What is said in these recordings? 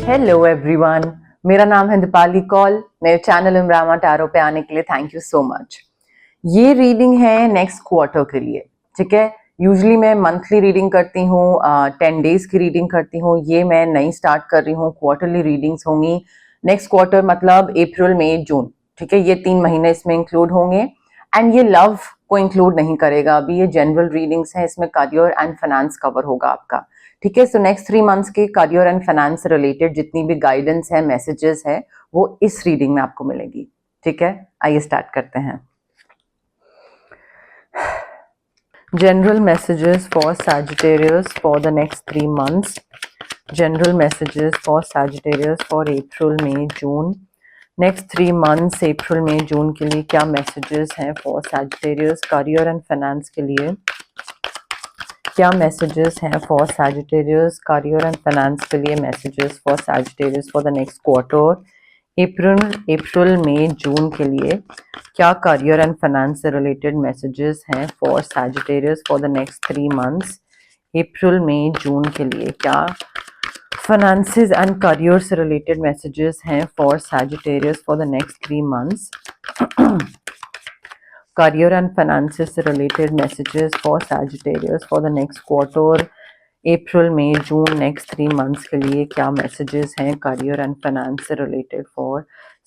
Hello everyone, मेरा नाम है दीपाली कौल। मेरे चैनल इमरामा टैरो पे आने के लिए थैंक यू सो मच। ये रीडिंग है नेक्स्ट क्वार्टर के लिए, ठीक है। यूजुअली मैं मंथली रीडिंग करती हूँ, 10 डेज की रीडिंग करती हूँ। ये मैं नई स्टार्ट कर रही हूँ, क्वार्टरली रीडिंग्स होंगी। नेक्स्ट क्वार्टर मतलब अप्रैल मई जून, ठीक है। ये 3 महीने इसमें इंक्लूड होंगे एंड ये लव को इंक्लूड नहीं करेगा। अभी ये जनरल रीडिंग्स है, इसमें करियर एंड फाइनेंस कवर होगा आपका, ठीक है। सो नेक्स्ट 3 मंथ्स के करियर एंड फाइनेंस से रिलेटेड जितनी भी गाइडेंस है, मैसेजेस है, वो इस रीडिंग में आपको मिलेगी, ठीक है। आइए स्टार्ट करते हैं। General messages for Sagittarius for the next 3 months. General messages for Sagittarius for April May June. Next 3 months April May June के लिए क्या मैसेजेस हैं for Sagittarius career and finance के लिए? क्या मैसेजेस हैं for Sagittarius career and finance के लिए? Messages for Sagittarius for the next quarter April May June के लिए क्या करियर एंड फाइनेंस से रिलेटेड मैसेजेस हैं for Sagittarius for the next 3 months April May June के लिए? क्या फाइनेंसेस एंड करियर से रिलेटेड मैसेजेस हैं for Sagittarius for the next 3 months? Career and finances related messages for Sagittarius for the next quarter April, May, June, next 3 months के लिए क्या messages हैं career and finance से related for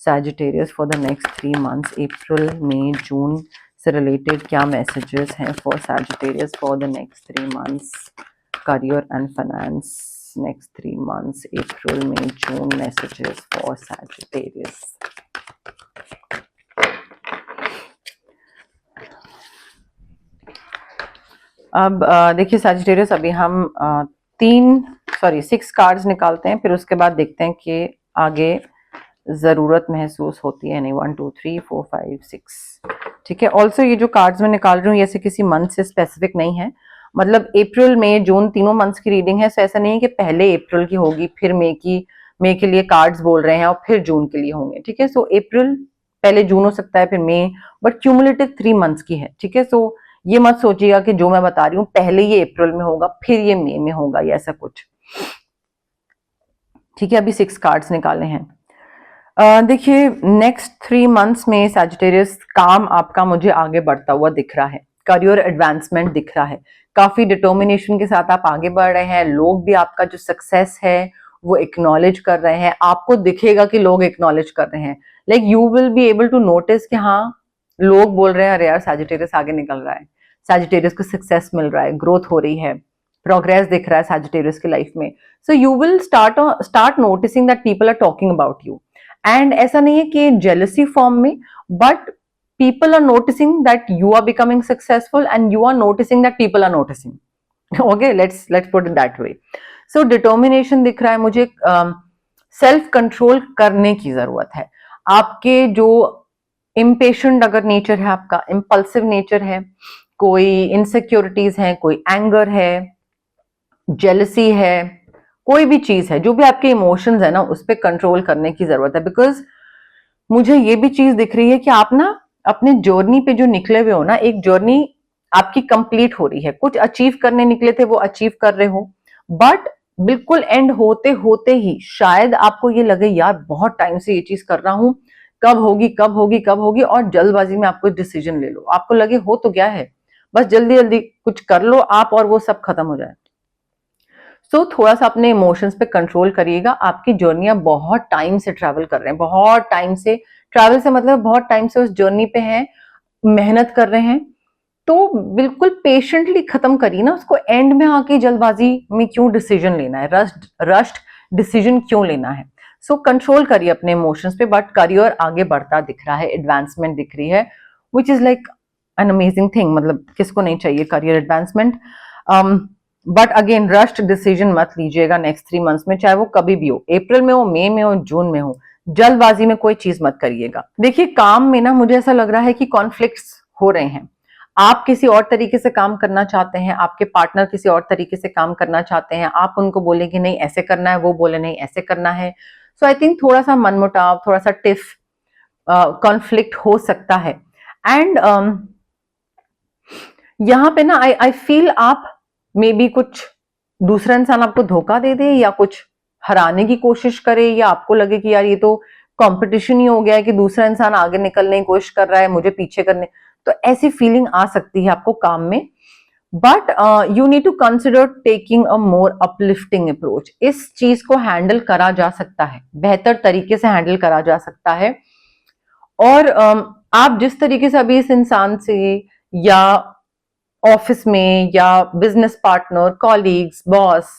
Sagittarius for the next 3 months April, May, June से related क्या messages हैं for Sagittarius for the next 3 months career and finance next 3 months April, May, June messages for Sagittarius. अब देखिए Sagittarius, अभी हम 6 cards निकालते हैं, फिर उसके बाद देखते हैं कि आगे ज़रूरत महसूस होती है नहीं। 1 2 3 4 5 6, ठीक है। ऑल्सो ये जो कार्ड्स मैं निकाल रही हूँ ऐसे किसी मंथ से स्पेसिफिक नहीं है, मतलब अप्रैल मई जून तीनों मंथ्स की रीडिंग है। सो ऐसा नहीं है कि पहले अप्रैल की होगी फिर मई के लिए कार्ड्स बोल रहे हैं और फिर जून के लिए होंगे, ठीक है। सो अप्रैल पहले जून हो सकता है फिर मई, बट क्यूमुलेटिव 3 मंथ्स की है, ठीक है। सो ये मत सोचिएगा कि जो मैं बता रही हूँ पहले ये अप्रैल में होगा फिर ये मई में होगा या ऐसा कुछ, ठीक है। अभी 6 कार्ड्स निकाले हैं। देखिए नेक्स्ट 3 मंथ्स में सैजिटेरियस काम आपका मुझे आगे बढ़ता हुआ दिख रहा है, करियर एडवांसमेंट दिख रहा है, काफी डिटर्मिनेशन के साथ आप आगे बढ़ रहे हैं। लोग भी आपका जो सक्सेस है वो एक्नॉलेज कर रहे हैं, आपको दिखेगा कि लोग एक्नॉलेज कर रहे हैं। Like you will be able to notice कि हाँ लोग बोल रहे हैं अरे यार सैजिटेरियस आगे निकल रहा है, सैजिटेरियस को सक्सेस मिल रहा है, ग्रोथ हो रही है, प्रोग्रेस दिख रहा है सैजिटेरियस की लाइफ में। So you will start noticing that people are talking about you. And ऐसा नहीं है कि जेलसी फॉर्म में, but people are noticing that you are becoming successful and you are noticing that people are noticing. Okay, let's put it that way. So determination दिख रहा है मुझे, self control करने की जरूरत है। आपके जो इम्पेशेंट अगर नेचर है, आपका इम्पल्सिव नेचर है, कोई इनसिक्योरिटीज है, कोई एंगर है, जेलसी है, कोई भी चीज है, जो भी आपके इमोशंस है ना, उस पर कंट्रोल करने की जरूरत है। बिकॉज मुझे ये भी चीज दिख रही है कि आप ना अपने जर्नी पे जो निकले हुए हो ना, एक जर्नी आपकी कंप्लीट हो रही है, कुछ अचीव करने निकले थे वो अचीव कर रहे हो, बट बिल्कुल एंड होते होते ही शायद आपको ये लगे यार बहुत टाइम से ये चीज कर रहा हूं, कब होगी कब होगी कब होगी, और जल्दबाजी में आपको डिसीजन ले लो, आपको लगे हो तो क्या है, बस जल्दी जल्दी कुछ कर लो आप और वो सब खत्म हो जाए। सो थोड़ा सा अपने इमोशंस पे कंट्रोल करिएगा। आपकी जर्नियां बहुत टाइम से ट्रैवल कर रहे हैं, बहुत टाइम से, ट्रैवल से मतलब बहुत टाइम से उस जर्नी पे हैं, मेहनत कर रहे हैं, तो बिल्कुल पेशेंटली खत्म करिए ना उसको। एंड में आके जल्दबाजी में क्यों डिसीजन लेना है, रश्ड डिसीजन क्यों लेना है? सो कंट्रोल करिए अपने इमोशंस पे। बट करियर आगे बढ़ता दिख रहा है, एडवांसमेंट दिख रही है, which is like an amazing thing. मतलब किसको नहीं चाहिए career advancement? But again rushed decision मत लीजिएगा नेक्स्ट 3 मंथ्स में, चाहे वो कभी भी हो, अप्रैल में हो, मई में हो, जून में हो, जल्दबाजी में कोई चीज मत करिएगा। देखिए काम में ना मुझे ऐसा लग रहा है कि कॉन्फ्लिक्ट्स हो रहे हैं, आप किसी और तरीके से काम करना चाहते हैं, आपके पार्टनर किसी और तरीके से काम करना चाहते हैं, आप उनको बोले कि नहीं ऐसे करना है, वो बोले नहीं ऐसे करना है। सो आई थिंक थोड़ा सा मनमुटाव, थोड़ा सा टिफ कॉन्फ्लिक्ट हो सकता है। एंड यहाँ पे ना आई फील आप मे बी कुछ दूसरा इंसान आपको धोखा दे दे या कुछ हराने की कोशिश करे, या आपको लगे कि यार ये तो कंपटीशन ही हो गया है कि दूसरा इंसान आगे निकलने की कोशिश कर रहा है, मुझे पीछे करने, तो ऐसी फीलिंग आ सकती है आपको काम में। But you need to consider taking a more uplifting approach. इस चीज को हैंडल करा जा सकता है, बेहतर तरीके से हैंडल करा जा सकता है। और आप जिस तरीके से अभी इस इंसान से, या ऑफिस में, या business partner, colleagues, boss,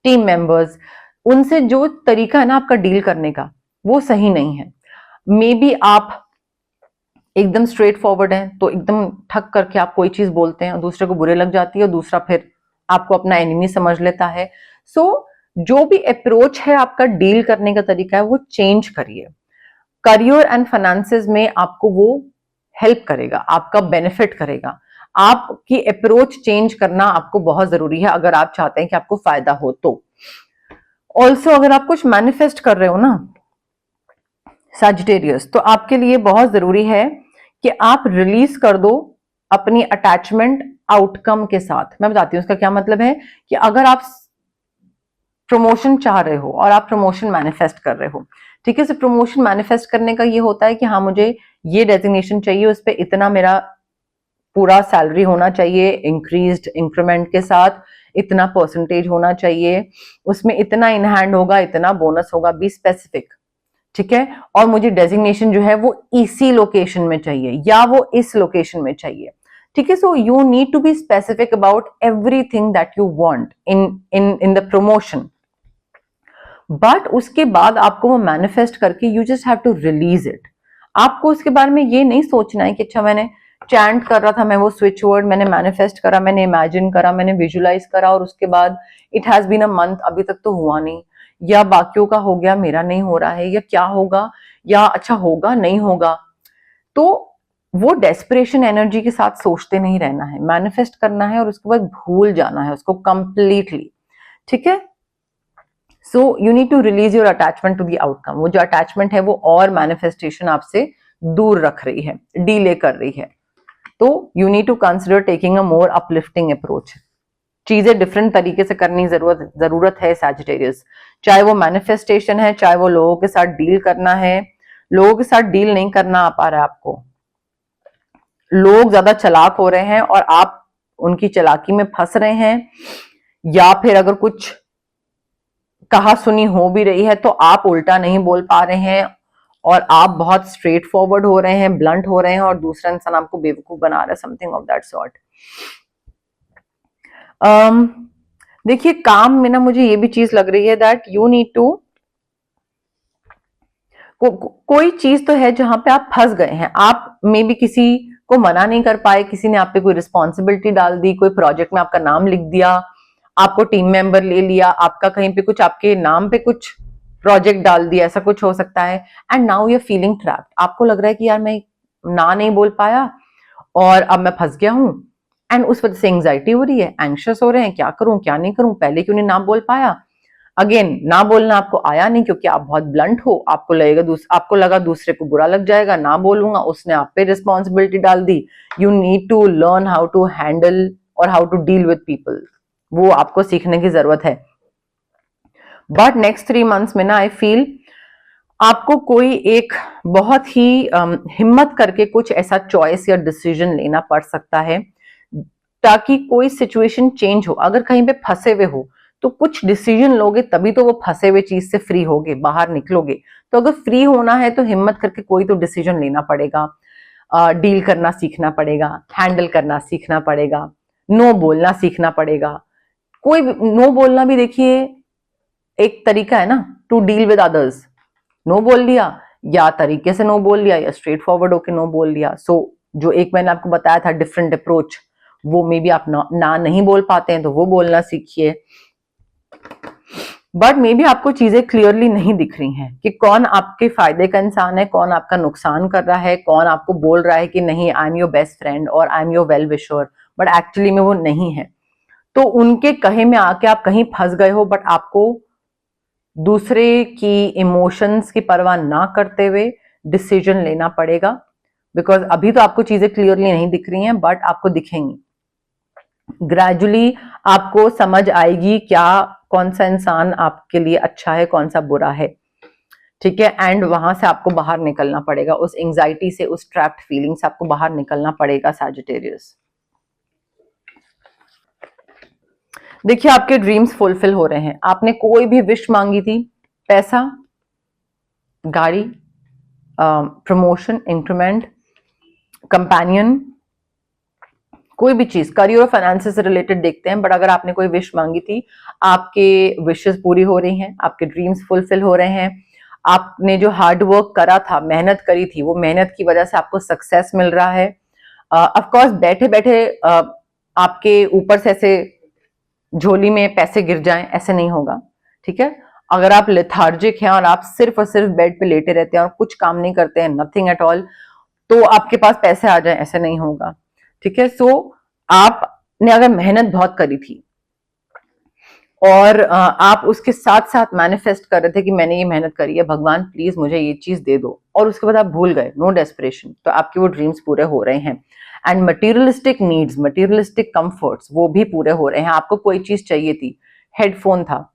team members, उनसे जो तरीका है ना आपका डील करने का, वो सही नहीं है। मे बी आप एकदम स्ट्रेट फॉरवर्ड हैं, तो एकदम ठक करके आप कोई चीज बोलते हैं और दूसरे को बुरे लग जाती है, और दूसरा फिर आपको अपना एनिमी समझ लेता है। सो जो भी अप्रोच है आपका डील करने का तरीका है, वो चेंज करिए। करियर एंड फाइनेंसेस में आपको वो हेल्प करेगा, आपका बेनिफिट करेगा। आपकी अप्रोच चेंज करना आपको बहुत जरूरी है अगर आप चाहते हैं कि आपको फायदा हो तो। ऑल्सो अगर आप कुछ मैनिफेस्ट कर रहे हो ना सैजिटेरियस, तो आपके लिए बहुत जरूरी है कि आप रिलीज कर दो अपनी अटैचमेंट आउटकम के साथ। मैं बताती हूँ उसका क्या मतलब है। कि अगर आप प्रमोशन चाह रहे हो और आप प्रमोशन मैनिफेस्ट कर रहे हो, ठीक है, तो प्रमोशन मैनिफेस्ट करने का ये होता है कि हाँ मुझे ये डेजिग्नेशन चाहिए, उस पर इतना मेरा पूरा सैलरी होना चाहिए, इंक्रीज्ड इंक्रीमेंट के साथ इतना परसेंटेज होना चाहिए, उसमें इतना इन हैंड होगा, इतना बोनस होगा। बी स्पेसिफिक, ठीक है। और मुझे डेजिग्नेशन जो है वो इसी लोकेशन में चाहिए, या वो इस लोकेशन में चाहिए, ठीक है। So you need to be specific about everything that you want in in in the promotion. But उसके बाद आपको वो मैनिफेस्ट करके you just have to release it. आपको उसके बारे में ये नहीं सोचना है कि अच्छा मैंने चैंट कर रहा था, मैं वो स्विच वर्ड मैंने मैनिफेस्ट करा, मैंने इमेजिन करा, मैंने विजुलाइज करा, और उसके बाद it has been a month, अभी तक तो हुआ नहीं, या बाकियों का हो गया मेरा नहीं हो रहा है, या क्या होगा, या अच्छा होगा नहीं होगा। तो वो डेस्परेशन एनर्जी के साथ सोचते नहीं रहना है, मैनिफेस्ट करना है और उसके बाद भूल जाना है उसको कंप्लीटली, ठीक है। So you need to release your attachment to the outcome. वो जो अटैचमेंट है वो और मैनिफेस्टेशन आपसे दूर रख रही है, डीले कर रही है। तो you need to consider taking a more uplifting approach. चीजें डिफरेंट तरीके से करने की जरूरत है सैजिटेरियस। चाहे वो मैनिफेस्टेशन है, चाहे वो लोगों के साथ डील करना है। लोगों के साथ डील नहीं करना आ पा रहा है आपको, लोग ज्यादा चालाक हो रहे हैं और आप उनकी चालाकी में फंस रहे हैं, या फिर अगर कुछ कहा सुनी हो भी रही है तो आप उल्टा नहीं बोल पा रहे हैं, और आप बहुत स्ट्रेट फॉरवर्ड हो रहे हैं, ब्लंट हो रहे हैं, और दूसरा इंसान आपको बेवकूफ बना रहा है, समथिंग ऑफ दैट सॉर्ट। देखिए काम में ना मुझे ये भी चीज लग रही है दैट यू नीड टू कोई चीज तो है जहां पे आप फंस गए हैं। आप मे बी किसी को मना नहीं कर पाए, किसी ने आप पे कोई रिस्पॉन्सिबिलिटी डाल दी, कोई प्रोजेक्ट में आपका नाम लिख दिया, आपको टीम मेंबर ले लिया, आपका कहीं पे कुछ आपके नाम पे कुछ प्रोजेक्ट डाल दिया, ऐसा कुछ हो सकता है। And now you are feeling trapped. आपको लग रहा है कि यार मैं ना नहीं बोल पाया और अब मैं फंस गया हूं, एंड उस वजह से एंग्जाइटी हो रही है, एंग्शियस हो रहे हैं, क्या करूं क्या नहीं करूं, पहले क्यों नहीं ना बोल पाया। अगेन ना बोलना आपको आया नहीं क्योंकि आप बहुत ब्लंट हो, आपको लगा दूसरे को बुरा लग जाएगा, ना बोलूंगा, उसने आप पे रिस्पॉन्सिबिलिटी डाल दी। You need to learn how to handle और how to deal with people, वो आपको सीखने की जरूरत है। बट नेक्स्ट 3 मंथ्स में ना आई फील आपको कोई एक बहुत ही हिम्मत करके कुछ ऐसा चॉइस या डिसीजन लेना पड़ सकता है, ताकि कोई सिचुएशन चेंज हो। अगर कहीं पे फंसे हुए हो तो कुछ डिसीजन लोगे, तभी तो वो फंसे हुए चीज से फ्री होगे, बाहर निकलोगे। तो अगर फ्री होना है तो हिम्मत करके कोई तो डिसीजन लेना पड़ेगा, डील करना सीखना पड़ेगा, हैंडल करना सीखना पड़ेगा, नो बोलना सीखना पड़ेगा। कोई नो बोलना भी देखिए एक तरीका है ना to deal with others. No बोल लिया, या तरीके से नो बोल लिया, या स्ट्रेट फॉरवर्ड होके नो बोल लिया। सो जो एक मैंने आपको बताया था डिफरेंट अप्रोच, वो मे बी आप ना नहीं बोल पाते हैं तो वो बोलना सीखिए। बट मे बी आपको चीजें क्लियरली नहीं दिख रही हैं कि कौन आपके फायदे का इंसान है, कौन आपका नुकसान कर रहा है, कौन आपको बोल रहा है कि नहीं I am your best friend और I am your well wisher, but actually में वो नहीं है। तो उनके कहे में आके आप कहीं फंस गए हो, बट आपको दूसरे की इमोशंस की परवाह ना करते हुए डिसीजन लेना पड़ेगा। बिकॉज अभी तो आपको चीजें क्लियरली नहीं दिख रही हैं, बट आपको दिखेंगी। ग्रेजुअली आपको समझ आएगी क्या कौन सा इंसान आपके लिए अच्छा है, कौन सा बुरा है, ठीक है। एंड वहां से आपको बाहर निकलना पड़ेगा, उस एंजाइटी से, उस ट्रैप्ड फीलिंग से आपको बाहर निकलना पड़ेगा सैजिटेरियस। देखिए आपके ड्रीम्स फुलफिल हो रहे हैं। आपने कोई भी विश मांगी थी, पैसा, गाड़ी, प्रमोशन, इंक्रीमेंट, कंपेनियन, कोई भी चीज, करियर और फाइनेंसेस से रिलेटेड देखते हैं, बट अगर आपने कोई विश मांगी थी, आपके विशेस पूरी हो रही हैं, आपके ड्रीम्स फुलफिल हो रहे हैं। आपने जो हार्ड वर्क करा था, मेहनत करी थी, वो मेहनत की वजह से आपको सक्सेस मिल रहा है। ऑफ कोर्स बैठे बैठे आपके ऊपर से ऐसे झोली में पैसे गिर जाएं, ऐसे नहीं होगा, ठीक है। अगर आप लेथार्जिक हैं और आप सिर्फ और सिर्फ बेड पे लेटे रहते हैं और कुछ काम नहीं करते हैं, नथिंग एट ऑल, तो आपके पास पैसे आ जाए, ऐसे नहीं होगा, ठीक है। सो आपने अगर मेहनत बहुत करी थी और आप उसके साथ साथ मैनिफेस्ट कर रहे थे कि मैंने ये मेहनत करी है, भगवान प्लीज मुझे ये चीज दे दो, और उसके बाद आप भूल गए, नो डेस्परेशन, तो आपके वो ड्रीम्स पूरे हो रहे हैं। And materialistic needs, materialistic comforts, वो भी पूरे हो रहे हैं। आपको कोई चीज चाहिए थी, हेडफोन था,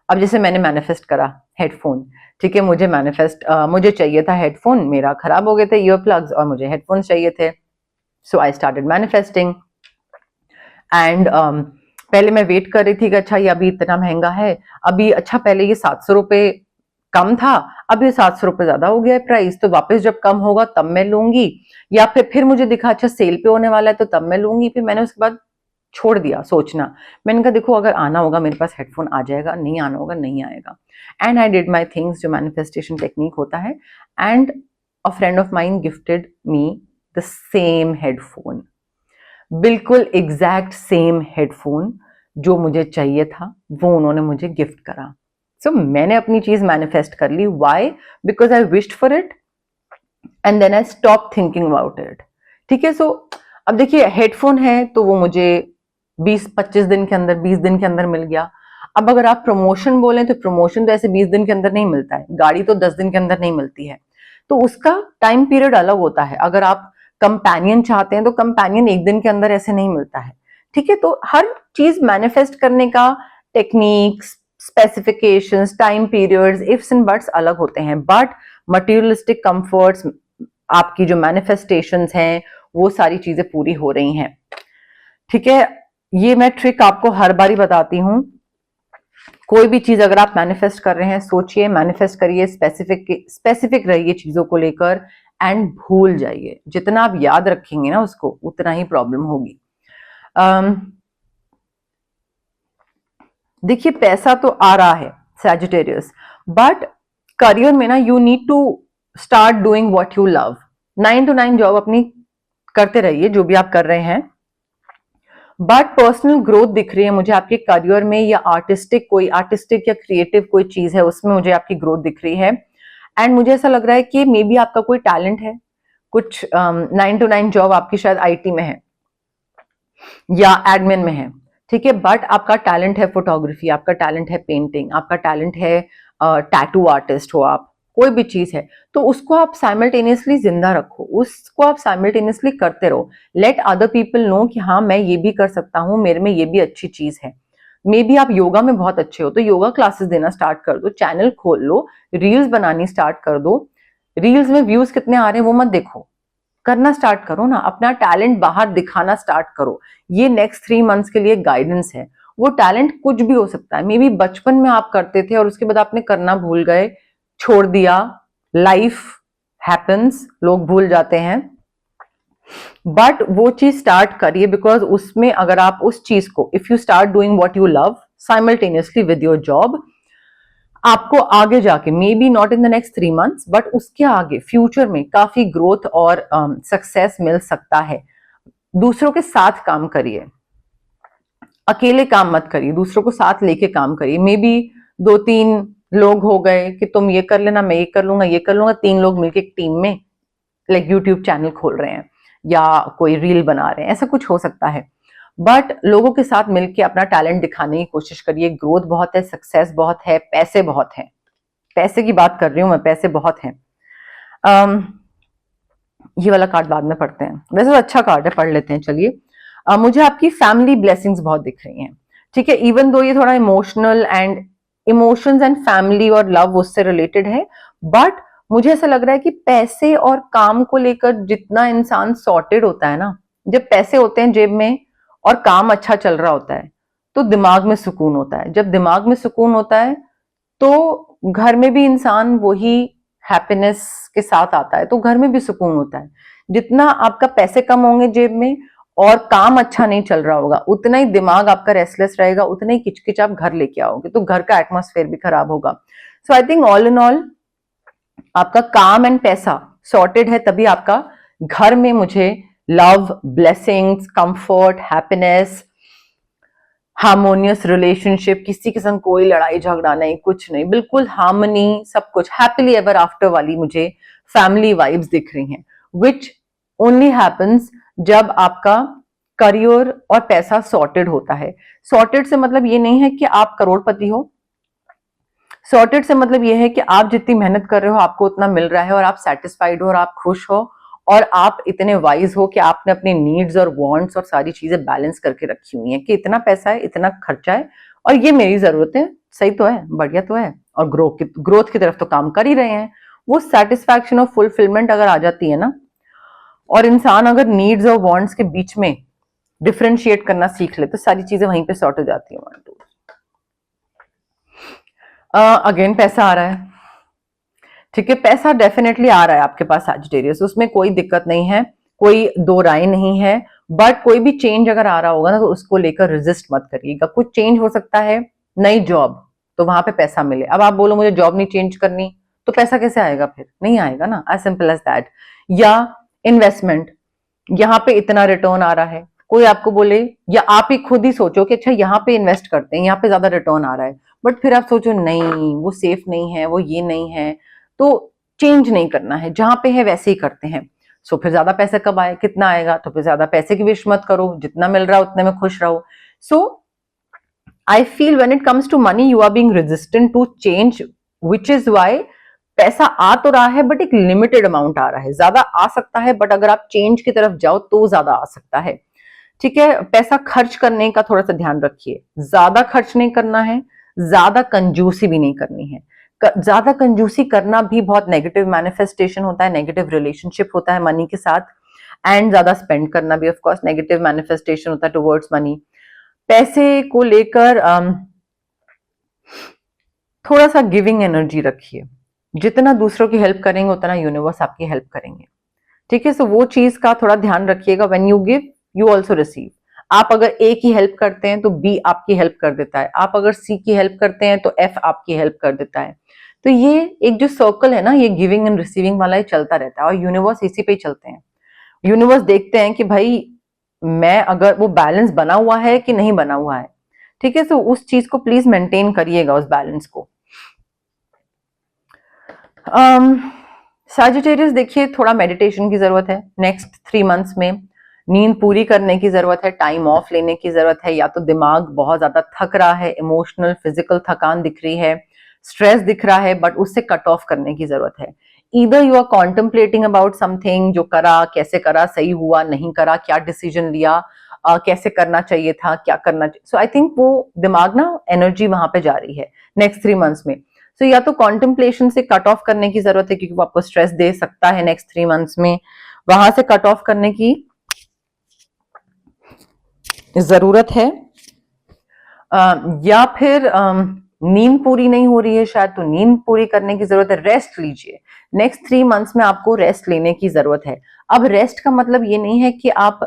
अब जैसे मैंने मैनिफेस्ट करा हेडफोन, ठीक है, मुझे चाहिए था हेडफोन, मेरा खराब हो गए थे ईयर प्लग्स और मुझे हेडफोन चाहिए थे। सो आई स्टार्टेड मैनिफेस्टिंग एंड पहले मैं वेट कर रही थी कि अच्छा ये अभी इतना महंगा है, अभी अच्छा पहले ये 700 रुपए कम था, अब ये 700 रुपए ज्यादा हो गया है प्राइस, तो वापस जब कम होगा तब मैं लूंगी, या फिर मुझे दिखा अच्छा सेल पे होने वाला है तो तब मैं लूंगी। फिर मैंने उसके बाद छोड़ दिया सोचना। मैंने कहा देखो अगर आना होगा मेरे पास हेडफोन आ जाएगा, नहीं आना होगा नहीं आएगा। And I did my things, जो मैनिफेस्टेशन टेक्निक होता है, and a friend of mine gifted me the same headphone, बिल्कुल एग्जैक्ट सेम हेडफोन जो मुझे चाहिए था, वो उन्होंने मुझे गिफ्ट करा। सो मैंने अपनी चीज मैनिफेस्ट कर ली। Why? Because I wished for it and then I stop thinking about it, ठीक है। सो अब देखिए हेडफोन है तो वो मुझे 20-25 दिन के अंदर, 20 दिन के अंदर मिल गया। अब अगर आप प्रमोशन बोलें तो प्रमोशन तो ऐसे 20 दिन के अंदर नहीं मिलता है, गाड़ी तो 10 दिन के अंदर नहीं मिलती है, तो उसका टाइम पीरियड अलग होता है। अगर आप कंपेनियन चाहते हैं तो कंपेनियन एक दिन के अंदर ऐसे नहीं मिलता है, ठीक है। तो हर चीज मैनिफेस्ट करने का techniques, specifications, time periods, ifs and buts अलग होते हैं, बट मटीरियलिस्टिक कंफर्ट्स, आपकी जो मैनिफेस्टेशंस हैं, वो सारी चीजें पूरी हो रही हैं, ठीक है। ये मैं ट्रिक आपको हर बारी बताती हूं। कोई भी चीज अगर आप मैनिफेस्ट कर रहे हैं, सोचिए, मैनिफेस्ट करिए, स्पेसिफिक रहिए चीजों को लेकर, एंड भूल जाइए। जितना आप याद रखेंगे ना उसको, उतना ही प्रॉब्लम होगी। देखिए पैसा तो आ रहा है सैजिटेरियस, बट करियर में ना you need to start doing what you love. 9 to 9 job अपनी करते रहिए, जो भी आप कर रहे हैं, बट पर्सनल ग्रोथ दिख रही है मुझे आपके करियर में, या आर्टिस्टिक या क्रिएटिव कोई चीज है उसमें मुझे आपकी ग्रोथ दिख रही है। एंड मुझे ऐसा लग रहा है कि मे बी आपका कोई टैलेंट है, कुछ 9 to 9 जॉब आपकी शायद आईटी में है या एडमिन में है, ठीक है, बट आपका टैलेंट है फोटोग्राफी, आपका टैलेंट है पेंटिंग, आपका टैलेंट है टैटू आर्टिस्ट हो आप, कोई भी चीज है, तो उसको आप साइमल्टेनियसली जिंदा रखो, उसको आप साइमल्टेनियसली करते रहो। लेट अदर पीपल नो कि हाँ मैं ये भी कर सकता हूँ, मेरे में ये भी अच्छी चीज है। मे बी आप योगा में बहुत अच्छे हो तो योगा क्लासेस देना स्टार्ट कर दो, चैनल खोल लो, रील्स बनानी स्टार्ट कर दो। रील्स में व्यूज कितने आ रहे हैं वो मत देखो, करना स्टार्ट करो ना, अपना टैलेंट बाहर दिखाना स्टार्ट करो। ये नेक्स्ट 3 मंथ्स के लिए गाइडेंस है। वो टैलेंट कुछ भी हो सकता है, मे बी बचपन में आप करते थे और उसके बाद आपने करना भूल गए, छोड़ दिया, लाइफ हैपेंस, लोग भूल जाते हैं, बट वो चीज स्टार्ट करिए, बिकॉज उसमें अगर आप उस चीज को, if you start doing what you love simultaneously with your job, आपको आगे जाके, may be not in the next 3 months, but उसके आगे फ्यूचर में काफी ग्रोथ और सक्सेस मिल सकता है। दूसरों के साथ काम करिए, अकेले काम मत करिए, दूसरों को साथ लेके काम करिए। मे बी 2-3 लोग हो गए कि तुम ये कर लेना, मैं ये कर लूंगा, ये कर लूंगा, 3 लोग मिलके एक टीम में लाइक यूट्यूब चैनल खोल रहे हैं या कोई रील बना रहे हैं, ऐसा कुछ हो सकता है। बट लोगों के साथ मिलके अपना टैलेंट दिखाने की कोशिश करिए। ग्रोथ बहुत है, सक्सेस बहुत है, पैसे बहुत हैं, पैसे की बात कर रही हूं मैं, पैसे बहुत हैं। ये वाला कार्ड बाद में पढ़ते हैं, वैसे तो अच्छा कार्ड है, पढ़ लेते हैं, चलिए। मुझे आपकी फैमिली ब्लेसिंग्स बहुत दिख रही हैं, ठीक है। इवन दो ये थोड़ा emotional and emotions and family और लव उससे रिलेटेड है, बट मुझे ऐसा लग रहा है कि पैसे और काम को लेकर जितना इंसान सॉर्टेड होता है ना, जब पैसे होते हैं जेब में और काम अच्छा चल रहा होता है तो दिमाग में सुकून होता है। जब दिमाग में सुकून होता है तो घर में भी इंसान वही हैप्पीनेस के साथ आता है, तो घर में भी सुकून होता है। जितना आपका पैसे कम होंगे जेब में और काम अच्छा नहीं चल रहा होगा, उतना ही दिमाग आपका रेस्टलेस रहेगा, उतना ही किचकिच आप घर लेके आओगे, तो घर का एटमॉस्फेयर भी खराब होगा। So I think all in all आपका काम एंड पैसा सॉर्टेड है, तभी आपका घर में मुझे love, blessings, comfort, happiness, harmonious relationship, किसी किस्म कोई लड़ाई झगड़ा नहीं, कुछ नहीं, बिल्कुल हार्मनी, सब कुछ हैप्पीली एवर आफ्टर वाली मुझे फैमिली वाइब्स दिख रही हैं, विच ओनली हैपन्स जब आपका करियर और पैसा सॉर्टेड होता है। सॉर्टेड से मतलब ये नहीं है कि आप करोड़पति हो, सॉर्टेड से मतलब ये है कि आप जितनी मेहनत कर रहे हो आपको उतना मिल रहा है और आप सेटिस्फाइड हो और आप खुश हो और आप इतने वाइज हो कि आपने अपने नीड्स और वांट्स और सारी चीजें बैलेंस करके रखी हुई हैं कि इतना पैसा है, इतना खर्चा है और ये मेरी जरूरत है, सही तो है, बढ़िया तो है, और ग्रोथ की तरफ तो काम कर ही रहे हैं। वो सेटिस्फैक्शन और फुलफिलमेंट अगर आ जाती है ना, और इंसान अगर नीड्स और वांट्स के बीच में डिफरेंशिएट करना सीख ले तो सारी चीजें वहीं पे सॉर्ट हो जाती है। अगेन पैसा आ रहा है, ठीक है, पैसा डेफिनेटली आ रहा है आपके पास सैजिटेरियस, उसमें कोई दिक्कत नहीं है, कोई दो राय नहीं है। बट कोई भी चेंज अगर आ रहा होगा ना तो उसको लेकर रेजिस्ट मत करिएगा। कुछ चेंज हो सकता है, नई जॉब, तो वहां पे पैसा मिले। अब आप बोलो मुझे जॉब नहीं चेंज करनी, तो पैसा कैसे आएगा? फिर नहीं आएगा ना, एज सिंपल एज दैट। या इन्वेस्टमेंट, यहाँ पे इतना रिटर्न आ रहा है, कोई आपको बोले, या आप ही खुद ही सोचो कि अच्छा यहाँ पे इन्वेस्ट करते हैं, यहाँ पे ज्यादा रिटर्न आ रहा है, बट फिर आप सोचो नहीं वो सेफ नहीं है, वो ये नहीं है, तो चेंज नहीं करना है, जहां पे है वैसे ही करते हैं। सो फिर ज्यादा पैसा कब आए, कितना आएगा, तो फिर ज्यादा पैसे की विश मत करो, जितना मिल रहा है उतने में खुश रहो। So I feel when it comes to money you are being resistant to change, which is why पैसा आ तो रहा है बट एक लिमिटेड अमाउंट आ रहा है। ज्यादा आ सकता है बट अगर आप चेंज की तरफ जाओ तो ज्यादा आ सकता है, ठीक है। पैसा खर्च करने का थोड़ा सा ध्यान रखिए, ज्यादा खर्च नहीं करना है, ज्यादा कंजूसी भी नहीं करनी है। ज्यादा कंजूसी करना भी बहुत नेगेटिव मैनिफेस्टेशन होता है, नेगेटिव रिलेशनशिप होता है मनी के साथ। एंड ज्यादा स्पेंड करना भी ऑफ कोर्स नेगेटिव मैनिफेस्टेशन होता है टुवर्ड्स मनी। पैसे को लेकर थोड़ा सा गिविंग एनर्जी रखिए, जितना दूसरों की हेल्प करेंगे उतना यूनिवर्स आपकी हेल्प करेंगे, ठीक है। सो वो चीज का थोड़ा ध्यान रखिएगा, when you give you also receive. आप अगर ए की हेल्प करते हैं तो बी आपकी हेल्प कर देता है, आप अगर सी की हेल्प करते हैं तो एफ आपकी हेल्प कर देता है। तो ये एक जो सर्कल है ना, ये गिविंग एंड रिसीविंग वाला ही चलता रहता है, और यूनिवर्स इसी पे ही चलते हैं। यूनिवर्स देखते हैं कि भाई मैं अगर वो बैलेंस बना हुआ है कि नहीं बना हुआ है, ठीक है। तो उस चीज को प्लीज मेंटेन करिएगा, उस बैलेंस को। सैजिटेरियस देखिए, थोड़ा मेडिटेशन की जरूरत है नेक्स्ट 3 मंथ्स में, नींद पूरी करने की जरूरत है, टाइम ऑफ लेने की जरूरत है, या तो दिमाग बहुत ज्यादा थक रहा है, इमोशनल फिजिकल थकान दिख रही है, स्ट्रेस दिख रहा है, बट उससे कट ऑफ करने की जरूरत है। Either you are contemplating about something, जो करा कैसे करा, सही हुआ नहीं करा, क्या डिसीजन लिया, कैसे करना चाहिए था, क्या करना चाहिए। सो आई थिंक वो दिमाग ना एनर्जी वहां पे जा रही है नेक्स्ट 3 मंथ्स में। सो या तो कॉन्टेम्पलेशन से कट ऑफ करने की जरूरत है, क्योंकि वो आपको स्ट्रेस दे सकता है नेक्स्ट 3 मंथ्स में, वहां से कट ऑफ करने की जरूरत है। या फिर नींद पूरी नहीं हो रही है शायद, तो नींद पूरी करने की जरूरत है, रेस्ट लीजिए। नेक्स्ट 3 मंथ्स में आपको रेस्ट लेने की जरूरत है। अब रेस्ट का मतलब ये नहीं है कि आप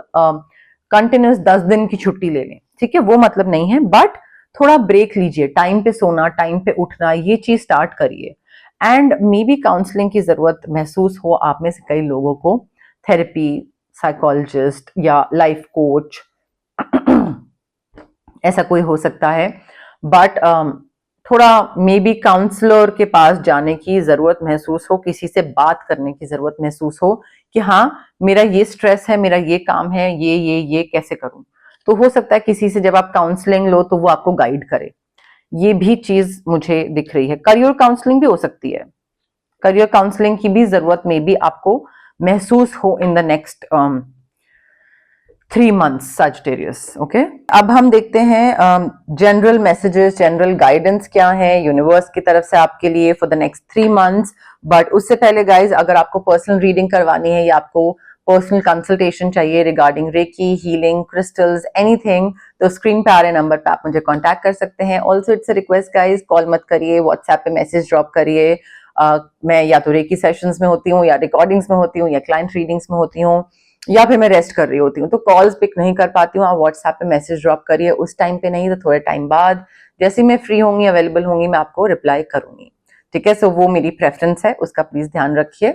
कंटिन्यूस 10 दिन की छुट्टी ले लें, ठीक है, वो मतलब नहीं है, बट थोड़ा ब्रेक लीजिए, टाइम पे सोना, टाइम पे उठना, ये चीज स्टार्ट करिए। एंड मे बी काउंसलिंग की जरूरत महसूस हो आप में से कई लोगों को, थेरेपी, साइकोलॉजिस्ट या लाइफ कोच, ऐसा कोई हो सकता है। बट थोड़ा मे बी काउंसलर के पास जाने की जरूरत महसूस हो, किसी से बात करने की जरूरत महसूस हो कि हाँ मेरा ये स्ट्रेस है, मेरा ये काम है, ये कैसे करूं। तो हो सकता है किसी से जब आप काउंसलिंग लो तो वो आपको गाइड करे, ये भी चीज मुझे दिख रही है। करियर काउंसलिंग भी हो सकती है, करियर काउंसलिंग की भी जरूरत में भी आपको महसूस हो in the next 3 months Sagittarius. Okay, अब हम देखते हैं जनरल मैसेजेस, जनरल गाइडेंस क्या है यूनिवर्स की तरफ से आपके लिए for the next 3 months. But उससे पहले गाइज, अगर आपको पर्सनल रीडिंग करवानी है या आपको पर्सनल कंसल्टेशन चाहिए regarding reiki, healing, crystals, anything, तो स्क्रीन पे आ रहे नंबर पे आप मुझे कांटेक्ट कर सकते हैं. Also it's a request guys, call मत करिए, व्हाट्सएप पे मैसेज ड्रॉप करिए. मैं या तो रेकी सेशंस में होती हूँ, या रिकॉर्डिंग्स में होती हूँ, या क्लाइंट रीडिंग्स में होती हूँ, या फिर मैं रेस्ट कर रही होती हूँ, तो कॉल्स पिक नहीं कर पाती हूँ. आप व्हाट्सएप पे मैसेज ड्रॉप करिए, उस टाइम पे नहीं तो थोड़े टाइम बाद, जैसे मैं फ्री होंगी, अवेलेबल होंगी, मैं आपको रिप्लाई करूंगी. ठीक है, सो वो मेरी प्रेफरेंस है, उसका प्लीज ध्यान रखिए.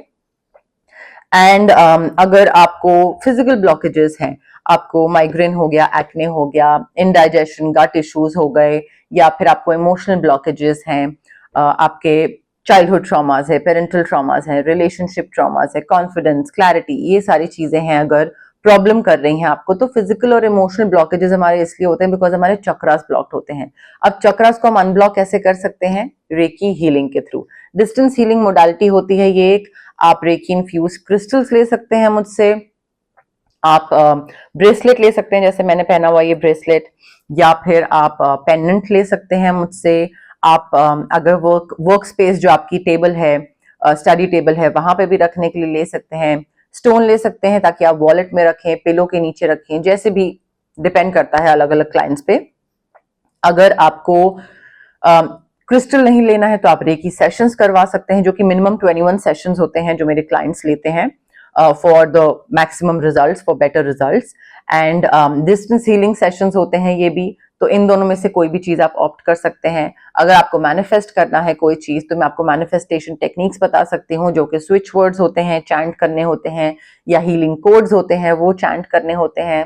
एंड अगर आपको फिजिकल ब्लॉकेजेस हैं, आपको माइग्रेन हो गया, एक्ने हो गया, इनडाइजेशन, गट इश्यूज हो गए, या फिर आपको इमोशनल ब्लॉकेजेस हैं, आपके चाइल्डहुड ट्रॉमास है, पेरेंटल ट्रॉमास है, रिलेशनशिप ट्रॉमास है, कॉन्फिडेंस, क्लैरिटी, ये सारी चीजें हैं, अगर प्रॉब्लम कर रही हैं आपको, तो फिजिकल और इमोशनल ब्लॉकेजेस हमारे इसलिए होते हैं बिकॉज हमारे चक्रास ब्लॉक्ड होते हैं. अब चक्रास को हम अनब्लॉक कैसे कर सकते हैं? रेकी हीलिंग के थ्रू. डिस्टेंस हीलिंग मोडालिटी होती है ये एक. आप रेकी इन्फ्यूज क्रिस्टल्स ले सकते हैं मुझसे, आप ब्रेसलेट ले सकते हैं, जैसे मैंने पहना हुआ ये ब्रेसलेट, या फिर आप पेंडेंट ले सकते हैं मुझसे. आप अगर वर्क स्पेस जो आपकी टेबल है, स्टडी टेबल है, वहां पे भी रखने के लिए ले सकते हैं. स्टोन ले सकते हैं ताकि आप वॉलेट में रखें, पिलो के नीचे रखें, जैसे भी, डिपेंड करता है अलग अलग क्लाइंट्स पे. अगर आपको क्रिस्टल नहीं लेना है तो आप रेकी सेशंस करवा सकते हैं, जो कि मिनिमम 21 सेशंस होते हैं जो मेरे क्लाइंट्स लेते हैं for the maximum results, for better results. And distance healing sessions होते हैं ये भी. तो इन दोनों में से कोई भी चीज आप ऑप्ट कर सकते हैं. अगर आपको मैनिफेस्ट करना है कोई चीज, तो मैं आपको मैनिफेस्टेशन टेक्निक्स बता सकती हूँ, जो कि स्विच वर्ड्स होते हैं, चैंट करने होते हैं, या हीलिंग कोड्स होते हैं, वो चैंट करने होते हैं.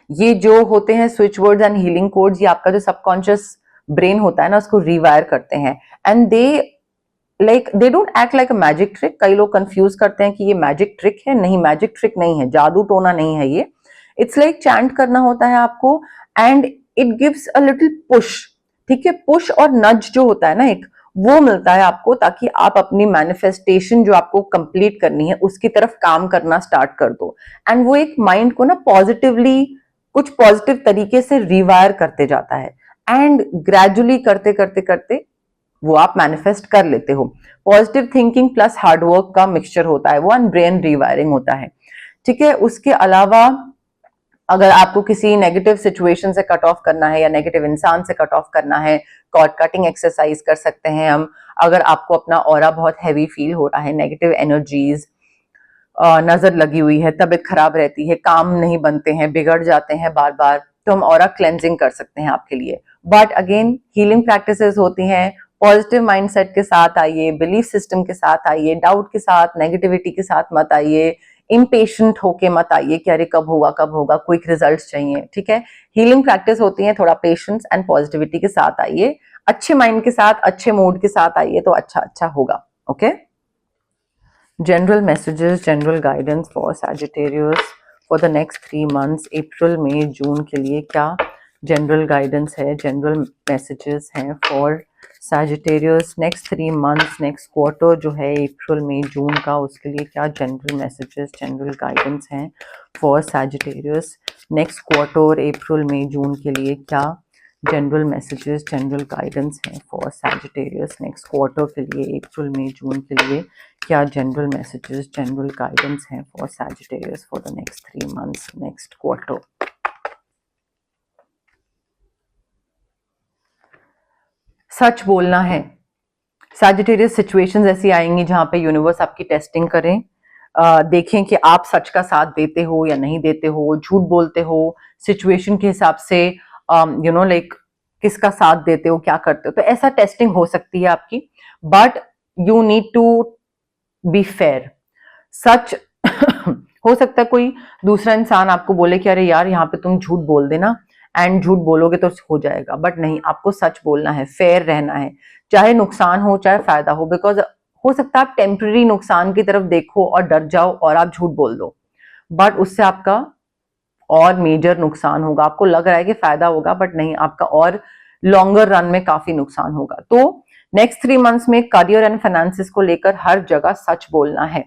ये जो होते हैं switch words and healing codes, ये आपका जो सबकॉन्शियस ब्रेन होता है ना, उसको रिवायर करते हैं. And they don't act like a magic trick. कई लोग कंफ्यूज करते हैं कि ये मैजिक ट्रिक है. नहीं, मैजिक ट्रिक नहीं है, जादू टोना नहीं है ये. इट्स लाइक चैंट करना होता है आपको, and it gives a little push. ठीक है, पुश और नज जो होता है ना एक, वो मिलता है आपको, ताकि आप अपनी मैनिफेस्टेशन जो आपको कंप्लीट करनी है उसकी तरफ काम करना स्टार्ट कर दो. एंड वो एक माइंड को ना पॉजिटिवली, कुछ पॉजिटिव तरीके से रिवायर करते जाता है. एंड ग्रेजुअली करते करते करते वो आप मैनिफेस्ट कर लेते हो. पॉजिटिव थिंकिंग प्लस हार्डवर्क का मिक्सचर होता है वो, एंड ब्रेन रिवायरिंग होता है. ठीक है, उसके अलावा अगर आपको किसी नेगेटिव सिचुएशन से कट ऑफ करना है, या नेगेटिव इंसान से कट ऑफ करना है, कॉर्ड कटिंग एक्सरसाइज कर सकते हैं हम. अगर आपको अपना ऑरा बहुत हैवी फील हो रहा है, नेगेटिव एनर्जीज, नजर लगी हुई है, तबीयत खराब रहती है, काम नहीं बनते हैं, बिगड़ जाते हैं बार बार, तो हम ऑरा क्लेंजिंग कर सकते हैं आपके लिए. बट अगेन हीलिंग प्रैक्टिसेस होती हैं. पॉजिटिव माइंडसेट के साथ आइए, बिलीफ सिस्टम के साथ आइए, डाउट के साथ, नेगेटिविटी के साथ मत आइए, इम्पेशेंट होके मत आइए कि अरे कब होगा कब होगा, क्विक रिजल्ट्स चाहिए. ठीक है, हीलिंग प्रैक्टिस होती है, थोड़ा पेशेंस एंड पॉजिटिविटी के साथ आइए, अच्छे माइंड के साथ, अच्छे मूड के साथ आइए, तो अच्छा अच्छा होगा. Okay, general messages, general guidance for Sagittarius for the next 3 months, April May June के लिए क्या जनरल गाइडेंस है, जनरल मैसेजेस हैं for Sagittarius next 3 months, next quarter जो है अप्रैल मई जून का, उसके लिए क्या जनरल मैसेजेस, जनरल गाइडेंस हैं for Sagittarius next quarter April May June के लिए, क्या जनरल मैसेजेस, जनरल गाइडेंस हैं फॉर सैजिटेरियस नेक्स्ट क्वार्टर के लिए अप्रैल मई जून के लिए, क्या जनरल मैसेजेस, जनरल गाइडेंस हैं for Sagittarius for the next 3 months, next quarter. सच बोलना है. सैजिटेरियस सिचुएशंस ऐसी आएंगी जहां पे यूनिवर्स आपकी टेस्टिंग करें, देखें कि आप सच का साथ देते हो या नहीं देते हो, झूठ बोलते हो, सिचुएशन के हिसाब से लाइक किसका साथ देते हो, क्या करते हो, तो ऐसा टेस्टिंग हो सकती है आपकी. But you need to be fair. सच हो सकता है कोई दूसरा इंसान आपको बोले कि अरे यार यहाँ पे तुम झूठ बोल देना, एंड झूठ बोलोगे तो हो जाएगा, बट नहीं, आपको सच बोलना है, फेयर रहना है, चाहे नुकसान हो चाहे फायदा हो. बिकॉज हो सकता है आप टेम्पररी नुकसान की तरफ देखो और डर जाओ और आप झूठ बोल दो, बट उससे आपका और मेजर नुकसान होगा. आपको लग रहा है कि फायदा होगा, बट नहीं, आपका और लॉन्गर रन में काफी नुकसान होगा. तो नेक्स्ट 3 months में करियर एंड फाइनेंसिस को लेकर हर जगह सच बोलना है.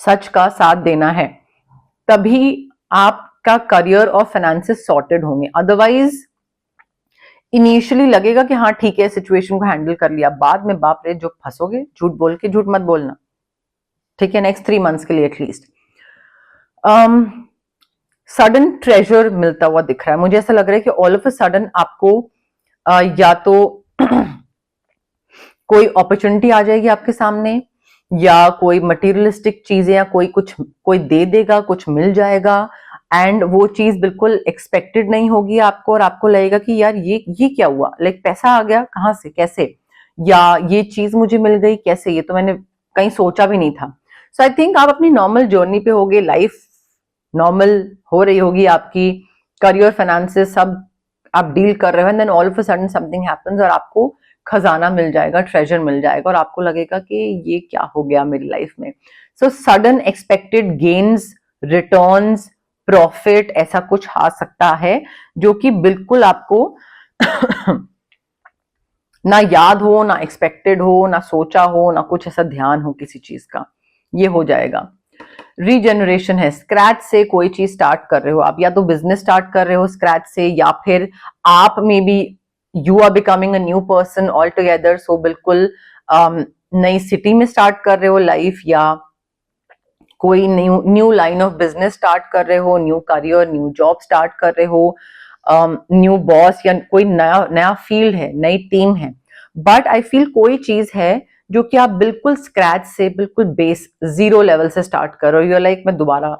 सच का साथ देना है, तभी आपका करियर और फाइनेंसेस सॉर्टेड होंगे। अदरवाइज इनिशियली लगेगा कि हाँ ठीक है, सिचुएशन को हैंडल कर लिया, बाद में बाप रे जो फंसोगे, झूठ बोल के, झूठ मत बोलना, ठीक है, नेक्स्ट 3 मंथ्स के लिए एटलीस्ट। सडन ट्रेजर मिलता हुआ दिख रहा है, मुझे ऐसा लग रहा है कि ऑल ऑफ अ सडन आपको या तो कोई अपॉर्चुनिटी आ जाएगी आपके सामने, या कोई मटेरियलिस्टिक चीजें, या कोई दे देगा, कुछ मिल जाएगा, एंड वो चीज बिल्कुल एक्सपेक्टेड नहीं होगी आपको, और आपको लगेगा कि यार ये क्या हुआ, लाइक पैसा आ गया कहां से, कैसे, या ये चीज मुझे मिल गई कैसे, ये तो मैंने कहीं सोचा भी नहीं था। सो आई थिंक आप अपनी नॉर्मल जर्नी पे होगे, लाइफ नॉर्मल हो रही होगी आपकी, करियर फाइनेंसेस सब आप डील कर रहे हो, and then all of a sudden something happens और आपको खजाना मिल जाएगा, ट्रेजर मिल जाएगा, और आपको लगेगा कि ये क्या हो गया मेरी लाइफ में। So sudden expected gains, returns, profit, ऐसा कुछ आ सकता है जो कि बिल्कुल आपको ना याद हो, ना एक्सपेक्टेड हो, ना सोचा हो, ना कुछ ऐसा ध्यान हो किसी चीज का, ये हो जाएगा। रीजनरेशन है, स्क्रैच से कोई चीज स्टार्ट कर रहे हो आप, या तो बिजनेस स्टार्ट कर रहे हो स्क्रैच से, या फिर आप maybe you are becoming a new person altogether, so बिल्कुल नई सिटी में स्टार्ट कर रहे हो लाइफ, या कोई new line of business start कर रहे हो, new career, new job start कर रहे हो, न्यू बॉस, या कोई नया नया फील्ड है, नई टीम है, बट आई फील कोई चीज है जो कि आप बिल्कुल स्क्रैच से, बिल्कुल बेस जीरो लेवल से स्टार्ट करो, यू लाइक मैं दोबारा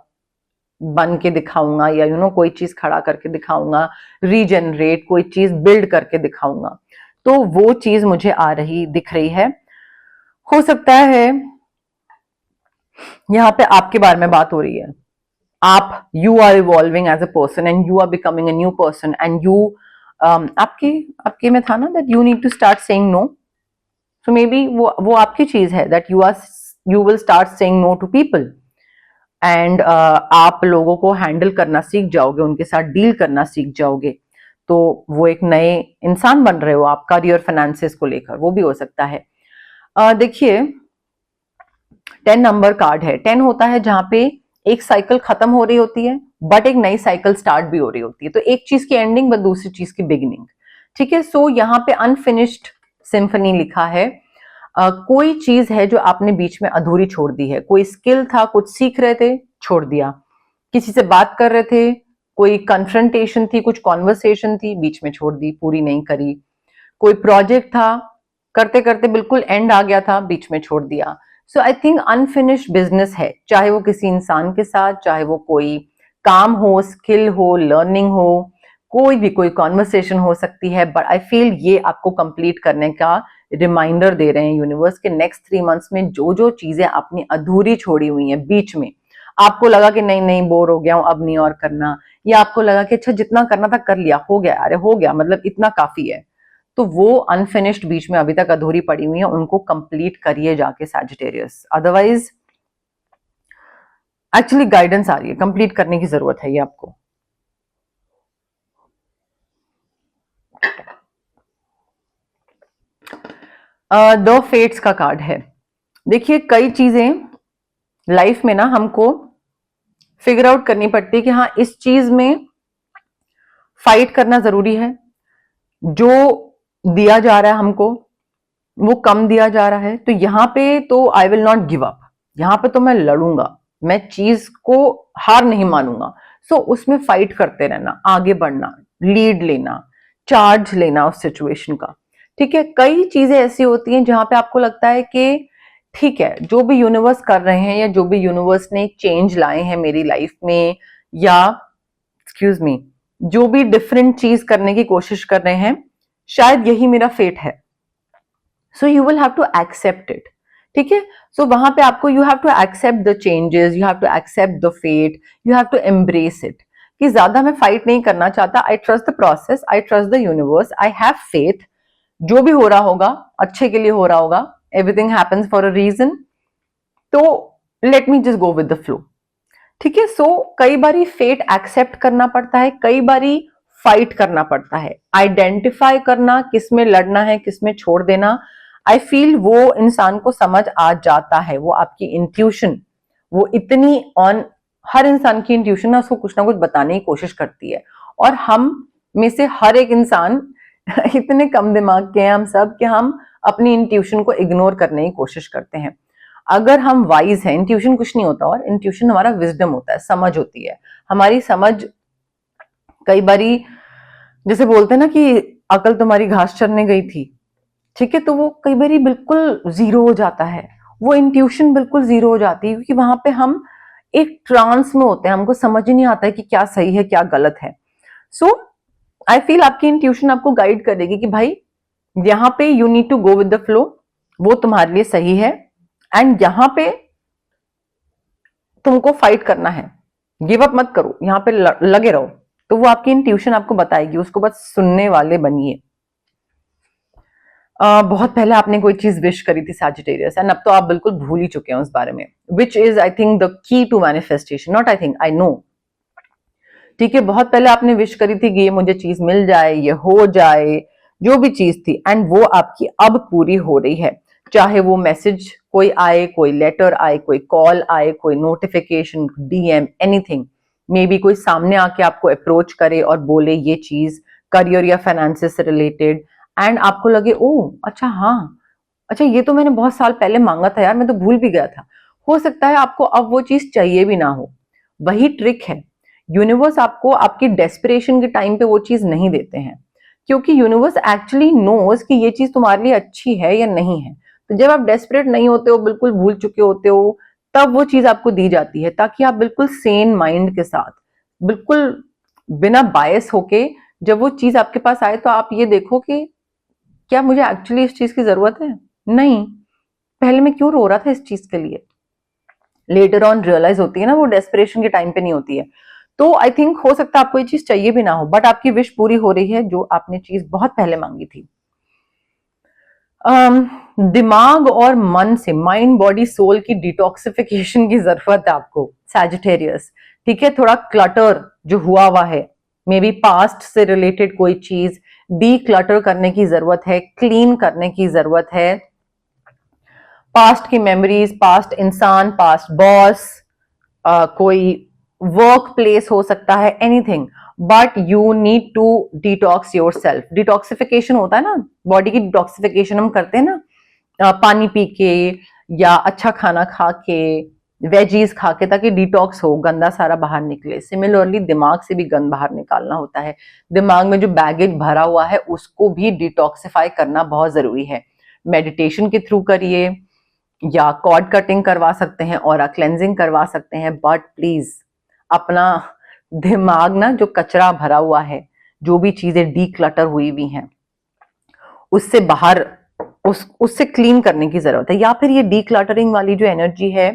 बन के दिखाऊंगा, या कोई चीज खड़ा करके दिखाऊंगा, रीजनरेट, कोई चीज बिल्ड करके दिखाऊंगा, तो वो चीज मुझे दिख रही है। हो सकता है यहाँ पे आपके बारे में बात हो रही है, आप you are evolving as a person, and you are becoming a new person, and you आपके में था ना that you need to start saying no, so maybe वो आपकी चीज है that you will start saying no to people, and आप लोगों को हैंडल करना सीख जाओगे, उनके साथ डील करना सीख जाओगे, तो वो एक नए इंसान बन रहे हो आप करियर फाइनेंसेस को लेकर, वो भी हो सकता है। देखिए 10 नंबर कार्ड है, 10 होता है जहां पे एक साइकिल खत्म हो रही होती है बट एक नई साइकिल स्टार्ट भी हो रही होती है, तो एक चीज की एंडिंग बट दूसरी चीज की बिगिनिंग, ठीक है। सो यहाँ पे अनफिनिश्ड सिम्फनी लिखा है, कोई चीज है जो आपने बीच में अधूरी छोड़ दी है, कोई स्किल था, कुछ सीख रहे थे, छोड़ दिया, किसी से बात कर रहे थे, कोई कन्फ्रंटेशन थी, कुछ कॉन्वर्सेशन थी, बीच में छोड़ दी, पूरी नहीं करी, कोई प्रोजेक्ट था, करते करते बिल्कुल एंड आ गया था, बीच में छोड़ दिया। सो आई थिंक अनफिनिश्ड बिजनेस है, चाहे वो किसी इंसान के साथ, चाहे वो कोई काम हो, स्किल हो, लर्निंग हो, कोई कॉन्वर्सेशन हो सकती है, बट आई फील ये आपको कंप्लीट करने का रिमाइंडर दे रहे हैं यूनिवर्स के नेक्स्ट 3 मंथ्स में, जो जो चीजें आपने अधूरी छोड़ी हुई हैं बीच में, आपको लगा कि नहीं नहीं बोर हो गया हूं, अब नहीं और करना, या आपको लगा कि अच्छा जितना करना था कर लिया, हो गया, अरे हो गया मतलब इतना काफी है, तो वो अनफिनिश्ड बीच में अभी तक अधूरी पड़ी हुई है, उनको कंप्लीट करिए जाके सैजिटेरियस, अदरवाइज एक्चुअली गाइडेंस आ रही है, कंप्लीट करने की जरूरत है ये आपको। द फेट्स का कार्ड है, देखिए कई चीजें लाइफ में ना हमको फिगर आउट करनी पड़ती है कि हाँ इस चीज में फाइट करना जरूरी है, जो दिया जा रहा है हमको वो कम दिया जा रहा है, तो यहाँ पे तो I will not give up, यहाँ पे तो मैं लड़ूंगा, मैं चीज को हार नहीं मानूंगा, सो उसमें फाइट करते रहना, आगे बढ़ना, लीड लेना, चार्ज लेना उस सिचुएशन का, ठीक है। कई चीजें ऐसी होती हैं जहां पे आपको लगता है कि ठीक है जो भी यूनिवर्स कर रहे हैं, या जो भी यूनिवर्स ने चेंज लाए हैं मेरी लाइफ में, या एक्सक्यूज मी जो भी डिफरेंट चीज करने की कोशिश कर रहे हैं, शायद यही मेरा फेट है, so you will have to accept it, ठीक है। सो वहां पे आपको you have to accept the changes, you have to accept the fate, you have to embrace it, कि ज्यादा मैं फाइट नहीं करना चाहता, I trust the process, I trust the universe, I have faith, जो भी हो रहा होगा अच्छे के लिए हो रहा होगा, everything happens for a reason, तो let me just go with the flow, ठीक है। सो कई बारी फेट एक्सेप्ट करना पड़ता है, कई बारी फाइट करना पड़ता है, आइडेंटिफाई करना किस में लड़ना है, किस में छोड़ देना, आई फील वो इंसान को समझ आ जाता है, वो आपकी इंट्यूशन, वो इतनी ऑन, हर इंसान की इंट्यूशन ना उसको कुछ ना कुछ बताने की कोशिश करती है, और हम में से हर एक इंसान इतने कम दिमाग के हैं हम सब कि हम अपनी इंट्यूशन को इग्नोर करने की कोशिश करते हैं। अगर हम वाइज हैं, इंट्यूशन कुछ नहीं होता, और इंट्यूशन हमारा विजडम होता है, समझ होती है। हमारी समझ, कई बारी जैसे बोलते हैं ना कि अकल तुम्हारी घास चरने गई थी, ठीक है, तो वो कई बारी बिल्कुल जीरो हो जाता है, वो इंट्यूशन बिल्कुल जीरो हो जाती है, क्योंकि वहां पे हम एक ट्रांस में होते हैं, हमको समझ ही नहीं आता है कि क्या सही है क्या गलत है। सो आई फील आपकी इंट्यूशन आपको गाइड करेगी कि भाई यहाँ पे you need to go with the flow, वो तुम्हारे लिए सही है, एंड यहां पे तुमको फाइट करना है, गिव अप मत करो, यहाँ पे लगे रहो। तो वो आपकी इंट्यूशन आपको बताएगी, उसको बस सुनने वाले बनिए। बहुत पहले आपने कोई चीज विश करी थी सैजिटेरियस, एंड अब तो आप बिल्कुल भूल ही चुके हैं उस बारे में, which is I think the key to manifestation, not I think, I know. ठीक है, बहुत पहले आपने विश करी थी कि ये मुझे चीज मिल जाए, ये हो जाए, जो भी चीज थी, एंड वो आपकी अब पूरी हो रही है। चाहे वो मैसेज कोई आए, कोई लेटर आए, कोई कॉल आए, कोई notification, DM, anything, may be कोई सामने आके आपको अप्रोच करे और बोले ये चीज करियर या फाइनेंसेस से रिलेटेड, एंड आपको लगे ओ अच्छा, हाँ अच्छा, ये तो मैंने बहुत साल पहले मांगा था यार, मैं तो भूल भी गया था। हो सकता है आपको अब वो चीज चाहिए भी ना हो। वही ट्रिक है, यूनिवर्स आपको आपकी डेस्परेशन के टाइम पे वो चीज नहीं देते हैं, क्योंकि यूनिवर्स एक्चुअली नोज कि ये चीज तुम्हारे लिए अच्छी है या नहीं है। तो जब आप डेस्परेट नहीं होते हो, बिल्कुल भूल चुके होते हो, तब वो चीज आपको दी जाती है, ताकि आप बिल्कुल सेन माइंड के साथ, बिल्कुल बिना बायस होके, जब वो चीज आपके पास आए तो आप ये देखो कि क्या मुझे एक्चुअली इस चीज की जरूरत है? नहीं, पहले मैं क्यों रो रहा था इस चीज के लिए? लेटर ऑन रियलाइज होती है ना, वो डेस्परेशन के टाइम पे नहीं होती है। तो आई थिंक हो सकता है आपको ये चीज चाहिए भी ना हो, बट आपकी विश पूरी हो रही है, जो आपने चीज बहुत पहले मांगी थी। दिमाग और मन से, माइंड बॉडी सोल की डिटॉक्सिफिकेशन की जरूरत है आपको सैजिटेरियस। ठीक है, थोड़ा क्लटर जो हुआ है, मे बी पास्ट से रिलेटेड कोई चीज डी क्लटर करने की जरूरत है, क्लीन करने की जरूरत है। पास्ट की मेमोरीज, पास्ट इंसान, पास्ट बॉस, कोई वर्क प्लेस हो सकता है, anything, but you need to detox yourself. Detoxification होता है ना, बॉडी की डिटॉक्सिफिकेशन हम करते हैं ना, पानी पी के या अच्छा खाना खा के, वेजीज खा के, ताकि डिटॉक्स हो, गंदा सारा बाहर निकले। सिमिलरली दिमाग से भी गंद बाहर निकालना होता है। दिमाग में जो बैगेज भरा हुआ है उसको भी डिटॉक्सिफाई करना बहुत जरूरी है। मेडिटेशन के थ्रू करिए, या कॉर्ड कटिंग करवा सकते हैं, और क्लेंजिंग करवा सकते हैं, बट प्लीज अपना दिमाग ना, जो कचरा भरा हुआ है, जो भी चीजें डीक्लटर हुई हुई हैं, उससे बाहर, उससे क्लीन करने की जरूरत है। या फिर ये डीक्लटरिंग वाली जो एनर्जी है,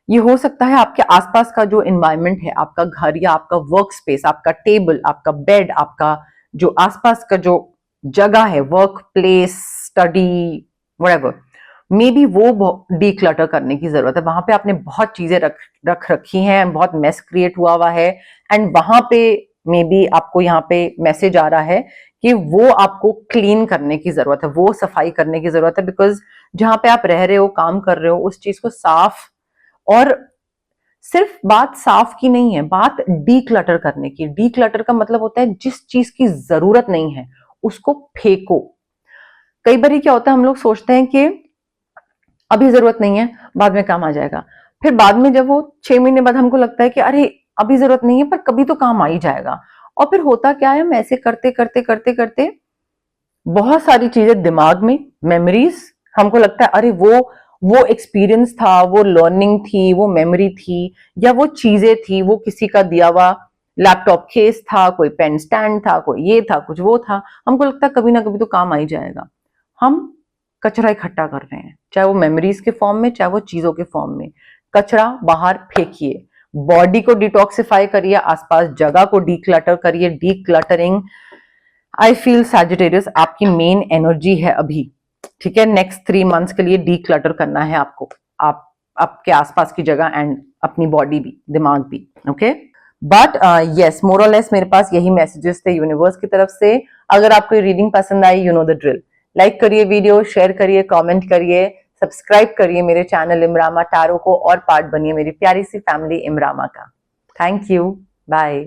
ये हो सकता है आपके आसपास का जो एनवायरनमेंट है, आपका घर या आपका वर्क स्पेस, आपका टेबल, आपका बेड, आपका जो आसपास का जो जगह है, work place, study, whatever, may be वो डीक्लटर करने की जरूरत है। वहां पे आपने बहुत चीजें रख रखी हैं, बहुत मेस क्रिएट हुआ है, एंड वहां पे मे बी आपको यहाँ पे मैसेज आ रहा है कि वो आपको क्लीन करने की जरूरत है, वो सफाई करने की जरूरत है, बिकॉज जहां पे आप रह रहे हो, काम कर रहे हो, उस चीज को साफ, और सिर्फ बात साफ की नहीं है, बात डीक्लटर करने की। डीक्लटर का मतलब होता है जिस चीज की जरूरत नहीं है उसको फेंको। कई बार क्या होता है, हम लोग सोचते हैं कि अभी जरूरत नहीं है, बाद में काम आ जाएगा। फिर बाद में जब वो 6 महीने बाद हमको लगता है कि अरे अभी जरूरत नहीं है, पर कभी तो काम आ ही जाएगा। और फिर होता क्या है, हम ऐसे करते करते करते करते बहुत सारी चीजें दिमाग में, मेमोरीज, हमको लगता है अरे वो एक्सपीरियंस था, वो लर्निंग थी, वो मेमोरी थी, या वो चीजें थी, वो किसी का दिया हुआ लैपटॉप केस था, कोई पेन स्टैंड था, कोई ये था, कुछ वो था। हमको लगता है कभी ना कभी तो काम आ ही जाएगा। हम कचरा इकट्ठा कर रहे हैं, चाहे वो मेमोरीज के फॉर्म में, चाहे वो चीजों के फॉर्म में। कचरा बाहर फेंकिए, बॉडी को डिटॉक्सिफाई करिए, आसपास जगह को डीक्लटर करिए। डीक्लटरिंग, आई फील सैजिटेरियस आपकी मेन एनर्जी है अभी। ठीक है, नेक्स्ट 3 मंथ्स के लिए डीक्लटर करना है आपको, आप आपके आसपास की जगह एंड अपनी बॉडी भी, दिमाग भी। ओके, बट यस, मोर और लेस मेरे पास यही मैसेजेस थे यूनिवर्स की तरफ से। अगर आपको रीडिंग पसंद आई, you know the drill, like करिए वीडियो, शेयर करिए, कमेंट करिए, सब्सक्राइब करिए मेरे चैनल इमरामा टैरो को और पार्ट बनिए मेरी प्यारी सी फैमिली इमरामा का। Thank you, bye.